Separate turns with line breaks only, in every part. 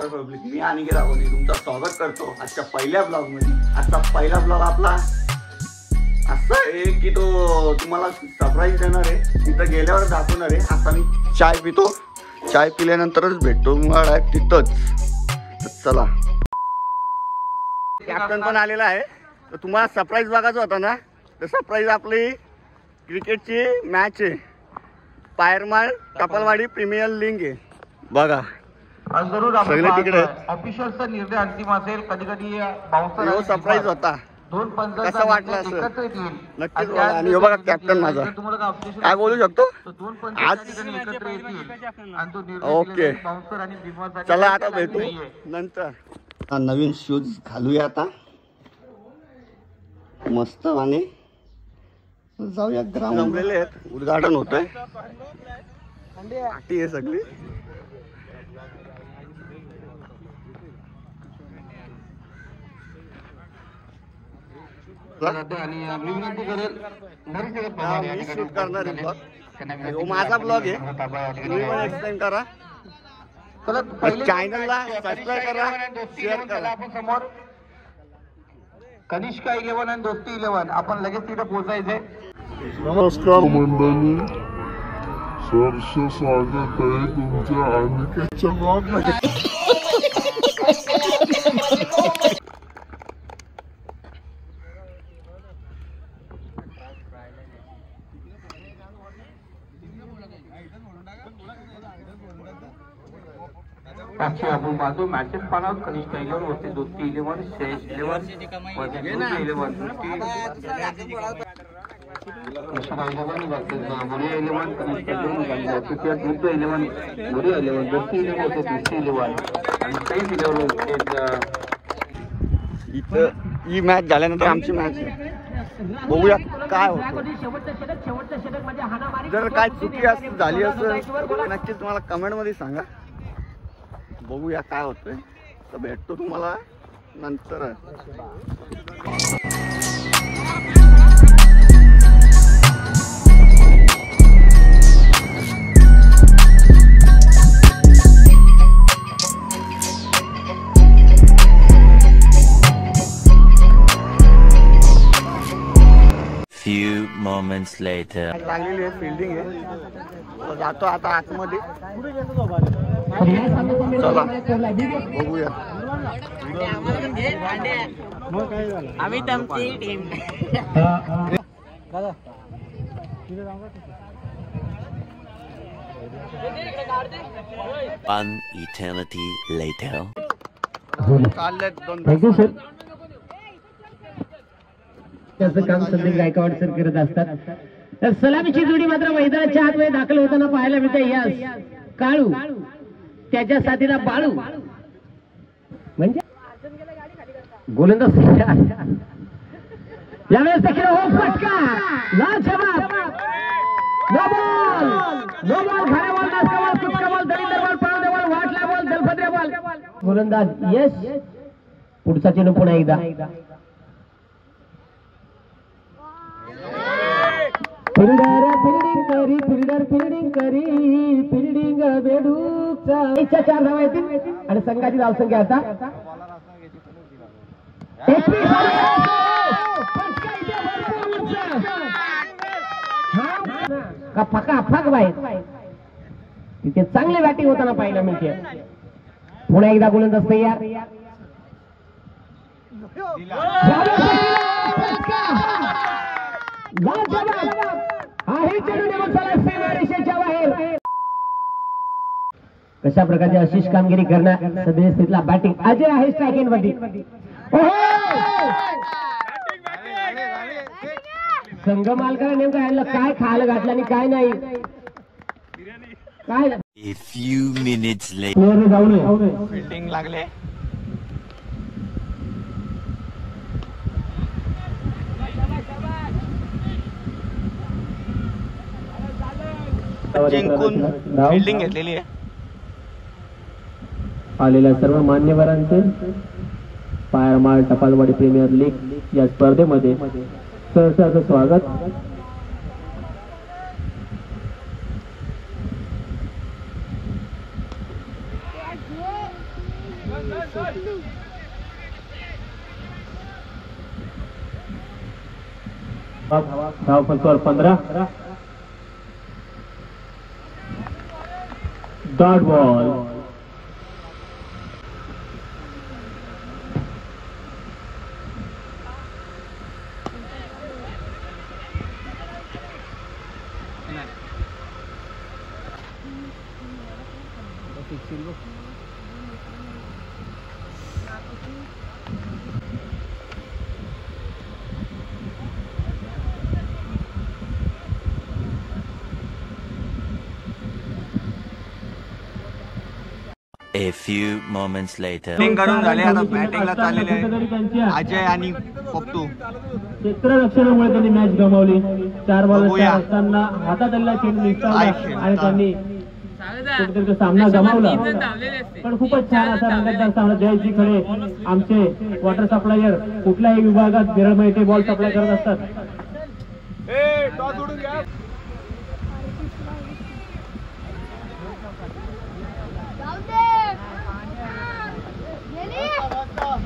नमस्कार पब्लिक, मी अनिकेत रावणी तुमचं स्वागत करतो आजच्या पहिल्या ब्लॉग मध्ये। आजचा पहिला ब्लॉग आपला असा आहे की तो तुम्हाला सरप्राईज देणार आहे, तिथं गेल्यावर दाखवणार आहे। आता मी चाय पितो, चाय पिल्यानंतरच भेटतो तुम्हाला तिथंच। चला, कॅप्टन पण आलेला आहे, तर तुम्हाला सरप्राईज बघायचा होता ना, तर सरप्राईज आपली क्रिकेटची मॅच आहे, पायरमाळ टपालवाडी प्रीमियर लीग आहे बघा। सगळे तिकडे
ऑफिशियलचा निर्णय अंतिम असेल, कधी कधी बाउन्सर
सरप्राईज होता।
दोन पंच
कसं वाटलं असं
एकत्र येतील
नक्कीच बोला। आणि हे बघा कॅप्टन माझा, काय बोलू शकतो
दोन पंच
आज
एकत्र येतील आणि तो निर्णय
ओके।
बाउन्सर आणि बिगबॉस
चला आता भेटू नंतर। नवीन शूज घालूया आता मस्त आणि जाऊया ग्राउंड। जमलेले आहेत, उद्घाटन होतंय, पार्टी आहे सगळी। माझा ब्लॉग आहे, तुम्ही पण एक्सप्लेन करा, चॅनलला सबस्क्राईब करा, शेअर करा।
समोर कनिष्का 11 आणि दोस्ती 11 आपण लगेच तिथे पोहोचायचंय।
नमस्कार मंडळी, सहर्ष स्वागत आहे तुमच्या अनिकेतच्या ब्लॉगमध्ये।
आपण बाजू मॅचेस पाहणार, कनिष्का 11 वरती दोस्ती 11 श्रेयस 11 वरती 11
इथं ही मॅच झाल्यानंतर आमची मॅच बघूया काय होतं। जर काय चुकी झाली असेल नक्कीच तुम्हाला कमेंट मध्ये सांगा, बघूया काय होतंय। तर भेटतो तुम्हाला नंतर।
Few moments later.
लागलेली आहे, फिल्डिंग आहे, जातो आता आतमध्ये। चला बघूया।
आम्ही तुमची टीम।
One eternity later.
चालले दोन।
Thank you sir. त्याचं काम संदीप गायकवाड सर करत असतात। तर सलामीची जोडी मात्र मैदानाच्या आतमध्ये दाखल होताना पाहायला मिळते। यास काळू, त्याच्या साथीला बाळू, म्हणजे गोलंदाज यावेळेस देखील हो फटका, लाजवाब, नो बॉल, नो बॉल, खऱ्या बॉल, नासका बॉल, कुचका बॉल, दलिंदर बॉल, पाळदे बॉल, वाटला बॉल, दलपत्र्या बॉल, गोलंदाज यश। पुढचा चेंडू पुन्हा एकदा फिल्डिंग बेडूचा 4 धावा येतील आणि संघाची धावसंख्या आता फक बाहेर। तिथे चांगली बॅटिंग होताना पाहायला मिळते। पुन्हा एकदा गोलंदाज तयार, कशा प्रकारची अशीच कामगिरी करणार सध्या स्थितीला बॅटिंग अजय आहे स्ट्रायकिंग वरती। संघ मालकाला नेमकं यायला काय खायला घातलं आणि काय नाही, काय
A few minutes later.
Fielding लागले, जिंकून फिल्डिंग घेतलेली आहे।
आलेल्या सर्व मान्यवरांचे पायरमाळ टपालवाडी प्रीमियर लीग या स्पर्धेमध्ये सहर्ष स्वागत। धाव फलस्वर 15. Dot ball.
A few moments later.
Batting करून झाले, आता बॅटिंगला चाललेले आहे अजय आणि पप्पू.
क्षेत्ररक्षणामुळे त्यांनी मॅच गमावली. 4 बॉल असताना हातात आलेला चेंडू निसटवला आणि त्यांनी कुठेतरी सामना गमावला. पण खूपच छान असा रंगतदार सामना. जयजी खळे आमचे वॉटर सप्लायर कुठल्याही विभागात विरळ इथे बॉल सप्लाय करत असतात.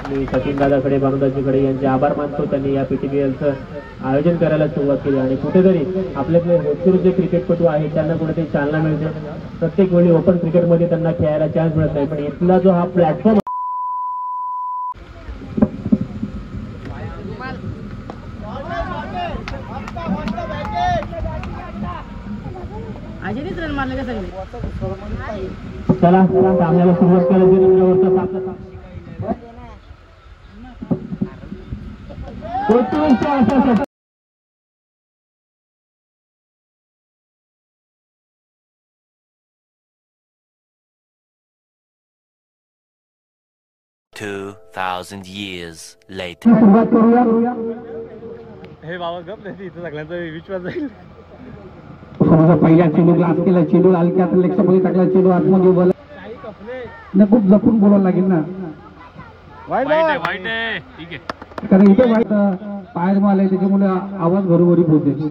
मी सचिन दादाकडे भानुदाजीकडे यांचे आभार मानतो. त्यांनी या पीटीपीएलचं आयोजन करायला सुरुवात केली आणि कुठेतरी आपल्यातले होतकरू जे क्रिकेटपटू आहेत त्यांना कुठेतरी चालना मिळते. प्रत्येक वेळी ओपन क्रिकेटमध्ये त्यांना खेळायला चान्स मिळत नाही, पण इथला जो हा प्लॅटफॉर्म
रन मारले का सगळे.
चला सामन्याला सुरुवात करायची. नंबरवरचा सामना
2000 years later.
सुरुवात करूया.
हे बाबा गप नाही, इथं सगळ्यांचा विश्वास जाईल.
पहिल्या चेंडू ग्लास केला. चेंडू हलक्यात लेक्समध्ये टाकला. चेंडू आतमध्ये उभा ना. खूप जपून बोलायला लागेल ना,
वाईट आहे. ठीक आहे,
कारण इथे वाईट पायर माल आहे त्याच्यामुळे आवाज घरोघरी पोहोचेल.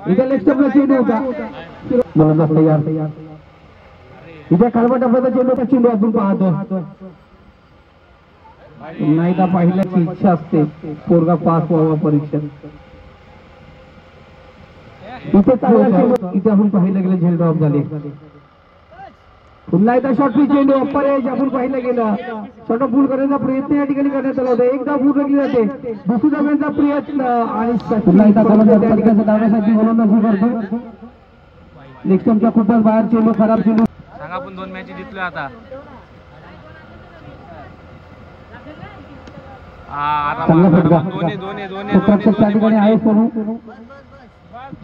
इथे लेक्सला चेंडू होता बोलत तयार. इथे खालवा टप्प्याचा चेंडू चेंडू आपण पाहतो. नाही का पाहिल्याची इच्छा असते पोरगा पास व्हावा परीक्षेत. इथे इथे आपण पाहिलं गेलं झेल ड्रॉप झाले. पुन्हा एकदा शॉर्ट पिच चेंडू अप्पर एज आपण पाहिलं गेलं. शॉर्ट पूल करण्याचा प्रयत्न या ठिकाणी करण्यात आला होता. एकदा पूर्ण केली जाते, दुसरी धावण्याचा प्रयत्न आणि पुन्हा एकदा त्या ठिकाणी धावण्यासाठी गोलंदाजी करतो. लेक्समचा खूपच बाहेर चेंडू, खराब चेंडू.
सांगा आपण 2 मॅच जिंकलो आता.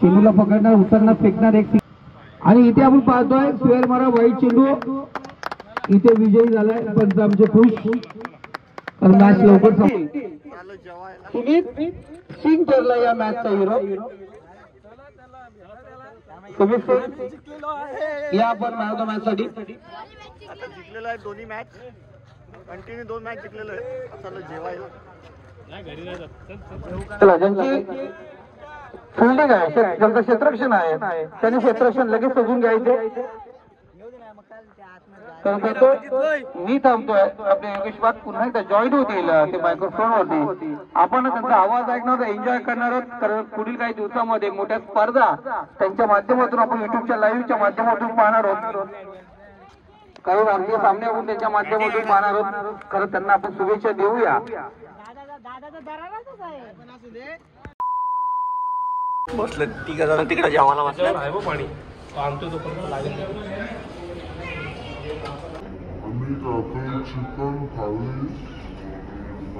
चेंडूला पकडणार, उतरणार, फेकणार एक. आणि इथे आपण पाहतोय सुहेल मारा वाईट चेंडू. इथे विजयी झालाय पण आमचे खुश, कारण मॅच लवकर सुमित सिंग ठरला या मॅचचा हिरो. सुमित सिंग या आपण मॅच मॅच साठी
आता जिंकलेलो आहे. दोन्ही मॅच कंटिन्यू 2 मॅच जिंकलेलो आहे. आता जेवायला
चला. ज्यांची फिल्डिंग आहे, ज्यांचं क्षेत्ररक्षण आहे त्यांनी क्षेत्ररक्षण लगेच सजून घ्यायचे. मी थांबतोय. आपले योगेश बाग पुन्हा एकदा जॉईन होतील ते मायक्रोफोन वरती. आपण त्यांचा आवाज ऐकणार, एन्जॉय करणार आहोत. कारण पुढील काही दिवसामध्ये मोठ्या स्पर्धा त्यांच्या माध्यमातून आपण युट्यूबच्या लाईव्हच्या माध्यमातून पाहणार आहोत. काही राष्ट्रीय सामने आपण त्यांच्या माध्यमातून पाहणार आहोत. खरं त्यांना आपण शुभेच्छा देऊया.
बसले 3 जण तिकडे जेवायला बसले.
पाणी आणतो तो पण लागेल.
आम्ही काका चिकन थाळी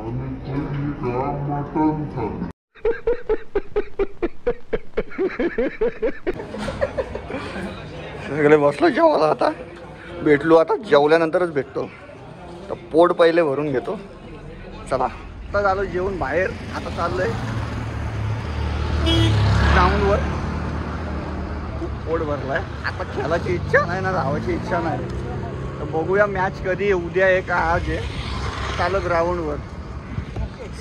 आणि तुम्ही का मटन थाळी.
सगळे बसलो जेवायला. आता भेटलो, आता जेवल्यानंतरच भेटतो. तर पोट पहिले भरून घेतो. चला आता झालो जेवून बाहेर. आता चाललोय ग्राउंडवर. खूप पोट भरलाय. आता खेळायची इच्छा नाही ना, धावायची इच्छा नाही. तर बघूया मॅच कधी आहे, उद्या आहे का आज आहे. चालू ग्राउंडवर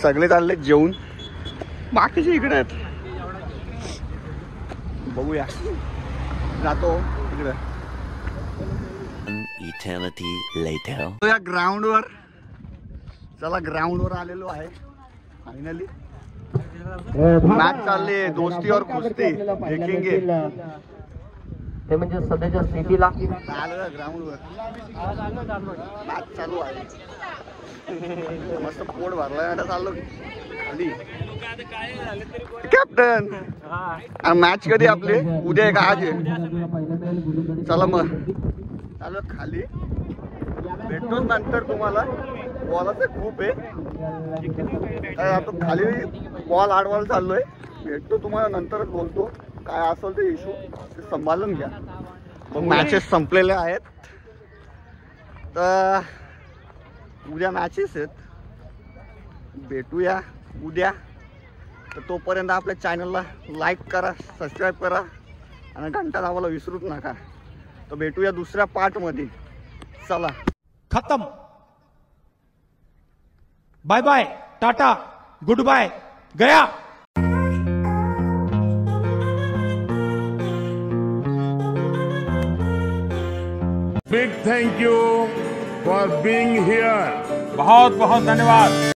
सगळे चालले जेवून, बाकीचे इकडे आहेत. बघूया, जातो तिकडे.
eternity later.
या ग्राउंडवर चला ग्राउंडवर आलेलो आहे फायनली मॅच चालली आहे दोस्ती और कुस्ती देखेंगे
ते म्हणजे सध्याच्या स्थितीला
आलं ग्राउंडवर मॅच चालू आहे मस्त पोट भरलाय आता चाललो खाली कॅप्टन मॅच कधी आपली उद्या आहे का आज आहे चला मग चालू खाली भेटतो नंतर तुम्हाला बॉलाचं खूप आहे आता खाली बॉल आडवायला चाललोय भेटतो तुम्हाला नंतरच बोलतो काय असेल ते इश्यू ते सांभाळून घ्या मग मॅचेस संपलेले आहेत तर उद्या मॅचेस आहेत भेटूया उद्या तर तोपर्यंत आपल्या चॅनलला लाईक करा सबस्क्राईब करा आणि घंटा दाबायला विसरूच नका तर भेटूया दुसऱ्या पार्टमध्ये चला
खत्म bye bye tata goodbye गया
Big thank you for being here.
बहुत बहुत धन्यवाद।